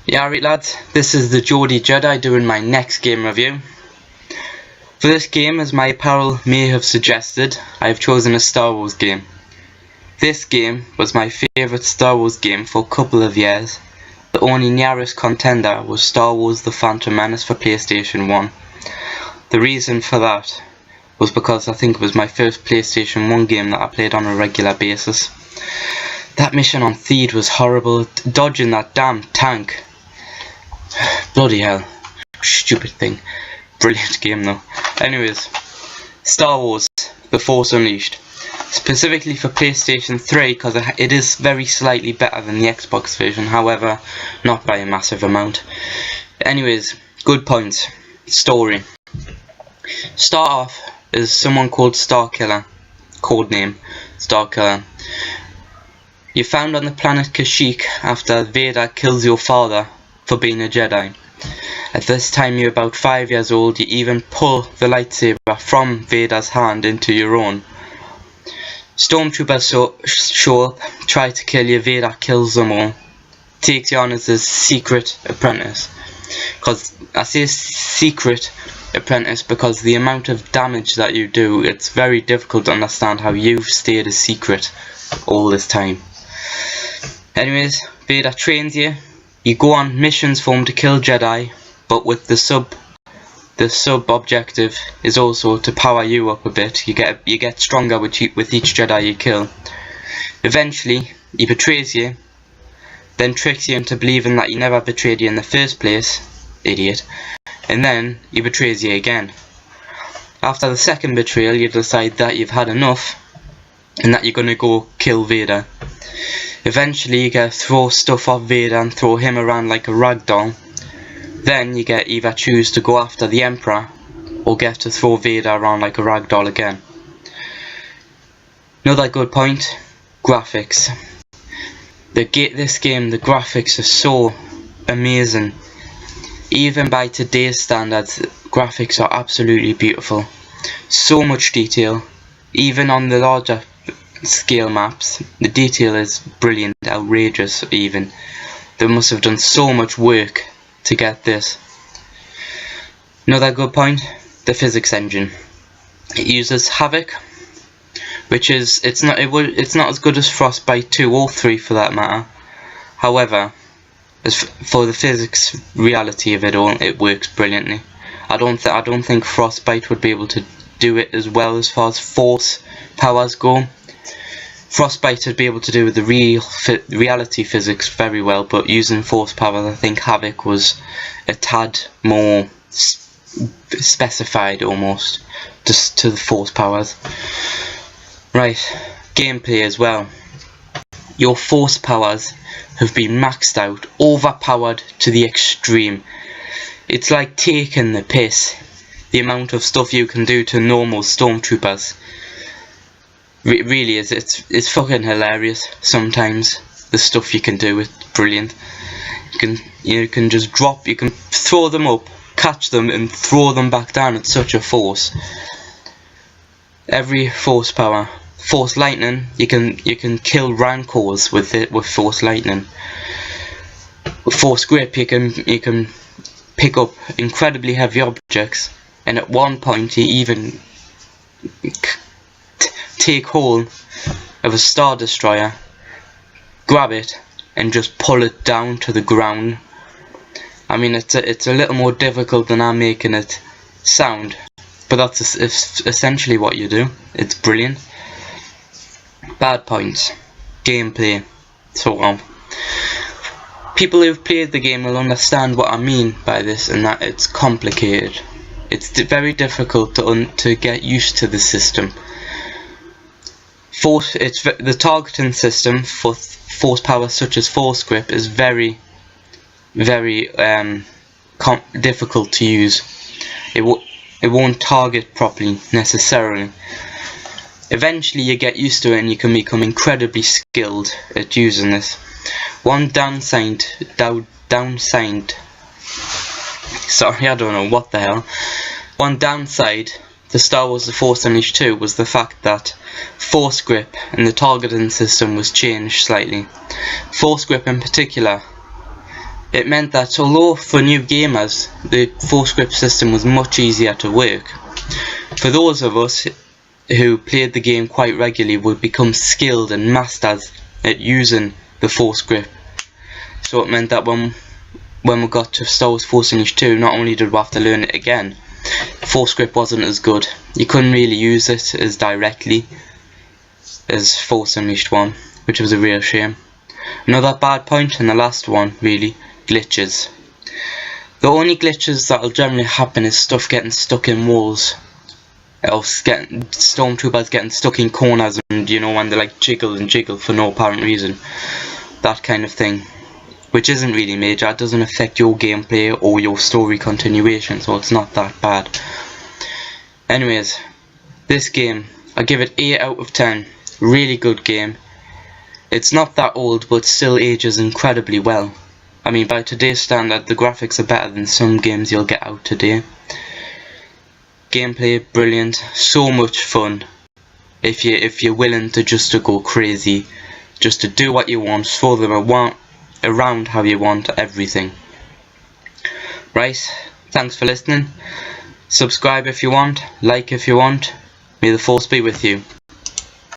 Yeah, right lads, this is the Geordie Jedi doing my next game review. For this game, as my apparel may have suggested, I have chosen a Star Wars game. This game was my favourite Star Wars game for a couple of years. The only nearest contender was Star Wars The Phantom Menace for PlayStation 1. The reason for that was because I think it was my first PlayStation 1 game that I played on a regular basis. That mission on Theed was horrible, dodging that damn tank. Bloody hell. Stupid thing. Brilliant game though. Anyways, Star Wars The Force Unleashed. Specifically for PlayStation 3 because it is very slightly better than the Xbox version, however, not by a massive amount. Anyways, good points. Story. Start off as someone called Starkiller. Codename Starkiller. You're found on the planet Kashyyyk after Vader kills your father for being a Jedi. At this time you're about 5 years old. You even pull the lightsaber from Vader's hand into your own. Stormtroopers show up, try to kill you. Vader kills them all. Takes you on as his secret apprentice. Because I say secret apprentice because the amount of damage that you do, it's very difficult to understand how you've stayed a secret all this time. Anyways, Vader trains you. You go on missions for him to kill Jedi, but with the sub objective is also to power you up a bit. You get stronger with each Jedi you kill. Eventually, he betrays you, then tricks you into believing that he never betrayed you in the first place, idiot, and then he betrays you again. After the second betrayal, you decide that you've had enough and that you're gonna go kill Vader. Eventually you get to throw stuff off Vader and throw him around like a rag doll. Then you get either choose to go after the Emperor or get to throw Vader around like a rag doll again. Another good point, graphics. This game, the graphics are so amazing. Even by today's standards, graphics are absolutely beautiful. So much detail. Even on the larger scale maps, the detail is brilliant, outrageous even. They must have done so much work to get this. Another good point, the physics engine. It uses Havoc, which is it's not as good as Frostbite 2 or 3 for that matter. However, as for the physics reality of it all, it works brilliantly. I don't think Frostbite would be able to do it as well as far as force powers go. Frostbite would be able to do the reality physics very well, but using force powers, I think Havoc was a tad more specified almost, just to the force powers. Right, gameplay as well. Your force powers have been maxed out, overpowered to the extreme. It's like taking the piss, the amount of stuff you can do to normal stormtroopers. It really is. It's fucking hilarious sometimes. The stuff you can do, it's brilliant. You can just drop. You can throw them up, catch them, and throw them back down at such a force. Every force power, force lightning. You can kill rancors with it with force lightning. With force grip, you can pick up incredibly heavy objects, and at one point you even take hold of a Star Destroyer, grab it, and just pull it down to the ground. I mean, it's a little more difficult than I'm making it sound, but that's essentially what you do. It's brilliant. Bad points. Gameplay. Sort of. People who've played the game will understand what I mean by this, and that it's complicated. It's very difficult to get used to the system. The targeting system for force powers such as force grip is very difficult to use. It won't target properly necessarily. Eventually you get used to it and you can become incredibly skilled at using this. One downside, sorry, I don't know what the hell. One downside to Star Wars The Force Unleashed 2 was the fact that force grip and the targeting system was changed slightly. Force grip in particular It meant that although for new gamers the force grip system was much easier to work, for those of us who played the game quite regularly would become skilled and masters at using the force grip. So it meant that when we got to Star Wars Force Unleashed 2, not only did we have to learn it again, force grip wasn't as good. You couldn't really use it as directly as Force Unleashed 1, which was a real shame. Another bad point, and the last one really, glitches. The only glitches that'll generally happen is stuff getting stuck in walls, or stormtroopers getting stuck in corners, and you know, when they like jiggle and jiggle for no apparent reason, that kind of thing, which isn't really major. It doesn't affect your gameplay or your story continuation, so it's not that bad. Anyways, this game, I give it 8 out of 10. Really good game. It's not that old, but still ages incredibly well. I mean, by today's standard, the graphics are better than some games you'll get out today. Gameplay, brilliant. So much fun. If you're willing to just to go crazy, just to do what you want, throw them around how you want, everything. Right, thanks for listening. Subscribe if you want, like if you want. May the force be with you.